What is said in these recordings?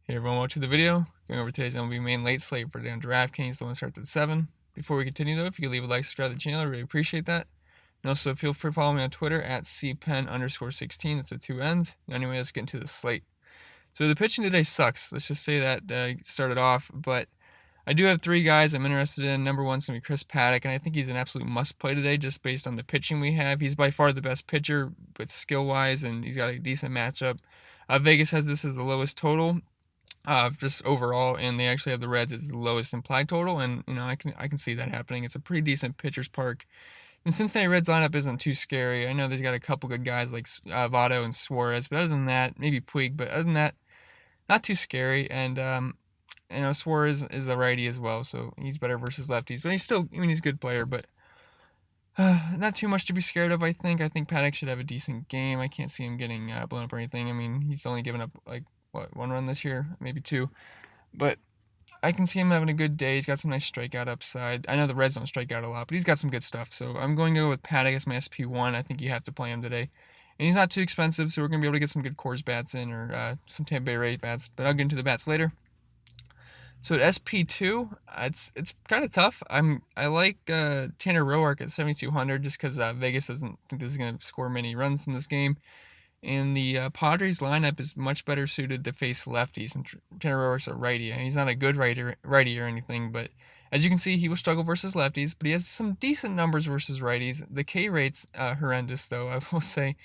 Hey everyone, welcome to the video. Going over today's MLB main late slate for today on DraftKings. The one starts at 7. Before we continue though, if you could leave a like, subscribe to the channel, I really appreciate that. And also feel free to follow me on Twitter at cpen_16. That's with 2 N's. Anyway, let's get into the slate. So the pitching today sucks. Let's just say that started off, but I do have 3 guys I'm interested in. Number 1's going to be Chris Paddock, and I think he's an absolute must-play today just based on the pitching we have. He's by far the best pitcher, but skill-wise, and he's got a decent matchup. Vegas has this as the lowest total, just overall, and they actually have the Reds as the lowest implied total, and I can see that happening. It's a pretty decent pitcher's park. And Cincinnati Reds lineup isn't too scary. I know they've got a couple good guys like Votto and Suarez, but other than that, maybe Puig, but other than that, not too scary. And Suarez is a righty as well, so he's better versus lefties. But he's still, he's a good player, but not too much to be scared of. I think Paddock should have a decent game. I can't see him getting blown up or anything. I mean, he's only given up like 1 run this year, maybe 2, but I can see him having a good day. He's got some nice strikeout upside. I know the Reds don't strike out a lot, but he's got some good stuff. So I'm going to go with Paddock as my SP1. I think you have to play him today. And he's not too expensive, so we're going to be able to get some good Coors bats in, or some Tampa Bay Rays bats. But I'll get into the bats later. So at SP2, it's kind of tough. I like Tanner Roark at 7,200 just because Vegas doesn't think this is going to score many runs in this game. And the Padres lineup is much better suited to face lefties, and Tanner Roark's a righty. And he's not a good righty or anything, but as you can see, he will struggle versus lefties, but he has some decent numbers versus righties. The K rate's horrendous, though, I will say.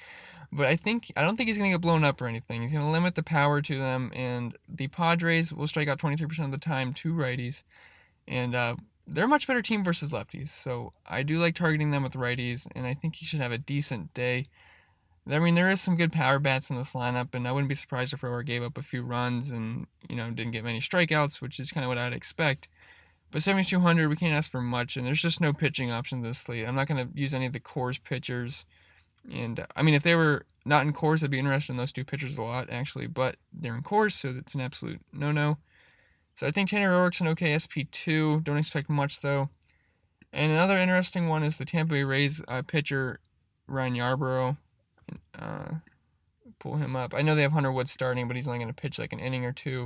But I don't think he's going to get blown up or anything. He's going to limit the power to them, and the Padres will strike out 23% of the time to righties. And they're a much better team versus lefties, so I do like targeting them with righties, and I think he should have a decent day. I mean, there is some good power bats in this lineup, and I wouldn't be surprised if Roark gave up a few runs and, didn't get many strikeouts, which is kind of what I'd expect. But 7,200, we can't ask for much, and there's just no pitching option this slate. I'm not going to use any of the Coors pitchers. And, I mean, if they were not in Coors, I'd be interested in those 2 pitchers a lot, actually. But they're in Coors, so it's an absolute no-no. So I think Tanner Roark's an okay SP2. Don't expect much, though. And another interesting one is the Tampa Bay Rays pitcher, Ryan Yarbrough. Pull him up. I know they have Hunter Wood starting, but he's only going to pitch like an inning or 2.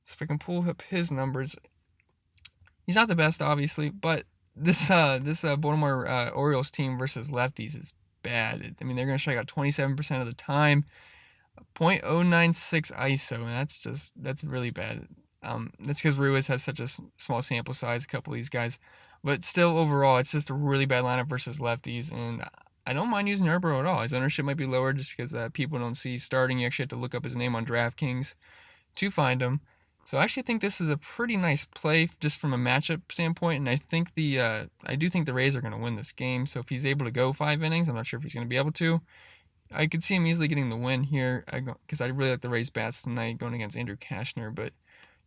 So if I can pull up his numbers, he's not the best, obviously, but this Baltimore Orioles team versus lefties is bad. I mean, they're going to strike out 27% of the time, 0.096 ISO, and that's really bad. That's because Ruiz has such a small sample size, a couple of these guys, but still overall, it's just a really bad lineup versus lefties, and I don't mind using Yarbrough at all. His ownership might be lower just because people don't see starting. You actually have to look up his name on DraftKings to find him. So I actually think this is a pretty nice play just from a matchup standpoint, and I do think the Rays are going to win this game. So if he's able to go 5 innings, I'm not sure if he's going to be able to. I could see him easily getting the win here because I really like the Rays bats tonight going against Andrew Cashner. But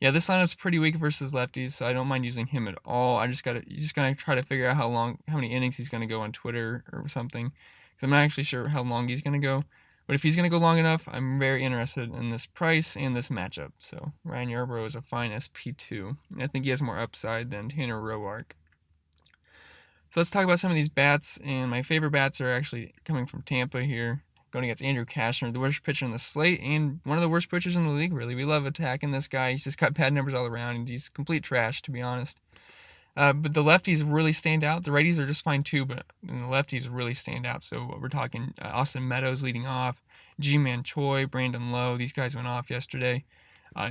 yeah, this lineup's pretty weak versus lefties, so I don't mind using him at all. You just gotta try to figure out how many innings he's gonna go on Twitter or something, because I'm not actually sure how long he's gonna go. But if he's gonna go long enough, I'm very interested in this price and this matchup. So Ryan Yarbrough is a fine SP2. I think he has more upside than Tanner Roark. So let's talk about some of these bats, and my favorite bats are actually coming from Tampa here, going against Andrew Cashner, the worst pitcher in the slate, and one of the worst pitchers in the league, really. We love attacking this guy. He's just got bad numbers all around, and he's complete trash, to be honest. But the lefties really stand out. The righties are just fine, too, but the lefties really stand out. So we're talking Austin Meadows leading off, Ji-Man Choi, Brandon Lowe. These guys went off yesterday.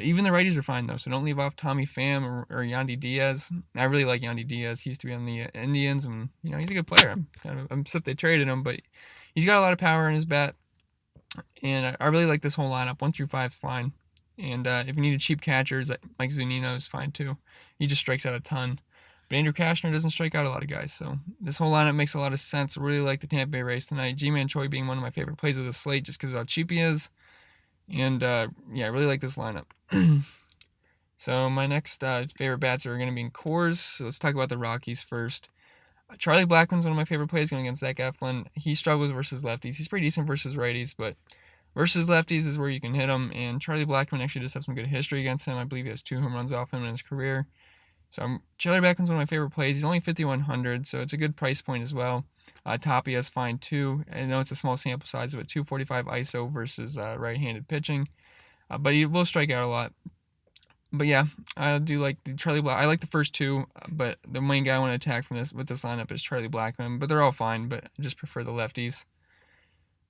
Even the righties are fine, though, so don't leave off Tommy Pham or Yandy Diaz. I really like Yandy Diaz. He used to be on the Indians, and he's a good player. I'm upset they traded him, but he's got a lot of power in his bat, and I really like this whole lineup. 1 through 5 is fine, and if you need cheap catchers, Mike Zunino is fine too. He just strikes out a ton, but Andrew Cashner doesn't strike out a lot of guys, so this whole lineup makes a lot of sense. I really like the Tampa Bay Rays tonight. Ji-Man Choi being one of my favorite plays of the slate just because of how cheap he is, and yeah, I really like this lineup. So my next favorite bats are going to be in Coors, so let's talk about the Rockies first. Charlie Blackmon's one of my favorite plays going against Zach Eflin. He struggles versus lefties. He's pretty decent versus righties, but versus lefties is where you can hit him, and Charlie Blackmon actually does have some good history against him. I believe he has 2 home runs off him in his career. So Charlie Blackmon's one of my favorite plays. He's only 5,100, so it's a good price point as well. Tapia's fine too. I know it's a small sample size, but 245 ISO versus right-handed pitching. but he will strike out a lot. But yeah, I do like the Charlie Black. I like the first two, but the main guy I want to attack from this with this lineup is Charlie Blackmon. But they're all fine. But I just prefer the lefties.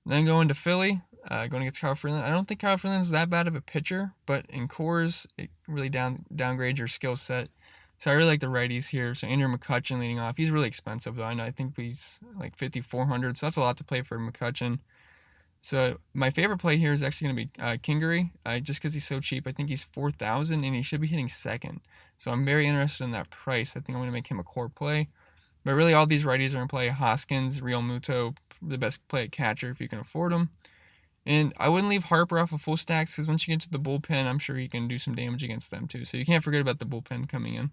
Then going to Philly, going against Kyle Freeland. I don't think Kyle Freeland's that bad of a pitcher, but in cores, it really downgrades your skill set. So I really like the righties here. So Andrew McCutchen leading off. He's really expensive though. I think he's like 5,400, so that's a lot to play for McCutchen. So my favorite play here is actually going to be Kingery, just because he's so cheap. I think he's 4,000 and he should be hitting second. So I'm very interested in that price. I think I'm going to make him a core play. But really, all these righties are in play. Hoskins, Real Muto, the best play at catcher if you can afford them. And I wouldn't leave Harper off of full stacks because once you get to the bullpen, I'm sure he can do some damage against them too. So you can't forget about the bullpen coming in.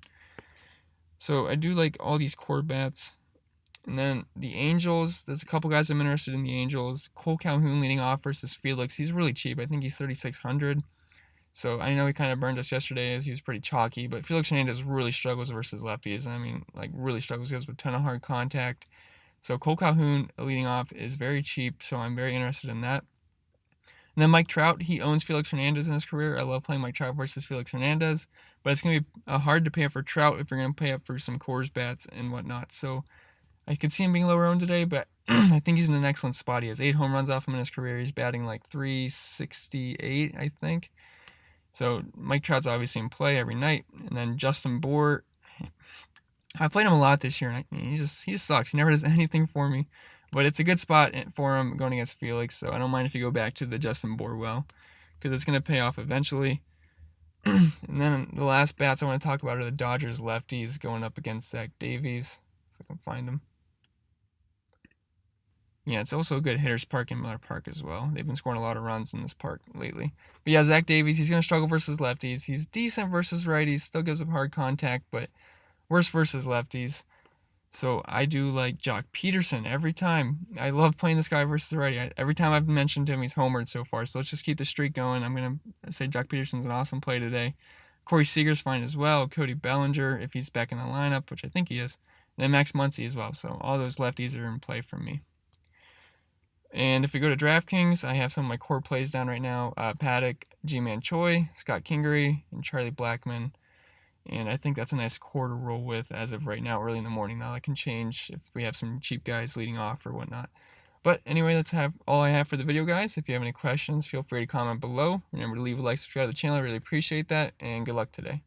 So I do like all these core bats. And then the Angels, there's a couple guys I'm interested in the Angels. Cole Calhoun leading off versus Felix. He's really cheap. I think he's 3,600. So I know he kind of burned us yesterday as he was pretty chalky, but Felix Hernandez really struggles versus lefties. I mean, like really struggles. He has a ton of hard contact. So Cole Calhoun leading off is very cheap, so I'm very interested in that. And then Mike Trout, he owns Felix Hernandez in his career. I love playing Mike Trout versus Felix Hernandez, but it's going to be hard to pay up for Trout if you're going to pay up for some Coors bats and whatnot. So I could see him being lower owned today, but I think he's in an excellent spot. He has 8 home runs off him in his career. He's batting like 368, I think. So Mike Trout's obviously in play every night. And then Justin Bour, I played him a lot this year, and he just sucks. He never does anything for me. But it's a good spot for him going against Felix, so I don't mind if you go back to the Justin Bour well, because it's going to pay off eventually. And then the last bats I want to talk about are the Dodgers lefties going up against Zach Davies, if I can find him. Yeah, it's also a good hitter's park in Miller Park as well. They've been scoring a lot of runs in this park lately. But yeah, Zach Davies, he's going to struggle versus lefties. He's decent versus righties, still gives up hard contact, but worse versus lefties. So I do like Jock Peterson every time. I love playing this guy versus the righty. Every time I've mentioned him, he's homered so far. So let's just keep the streak going. I'm going to say Jock Peterson's an awesome play today. Corey Seager's fine as well. Cody Bellinger, if he's back in the lineup, which I think he is. And then Max Muncy as well. So all those lefties are in play for me. And if we go to DraftKings, I have some of my core plays down right now. Paddock, G-Man Choi, Scott Kingery, and Charlie Blackmon. And I think that's a nice core to roll with as of right now, early in the morning. Now that can change if we have some cheap guys leading off or whatnot. But anyway, that's all I have for the video, guys. If you have any questions, feel free to comment below. Remember to leave a like, subscribe to the channel. I really appreciate that. And good luck today.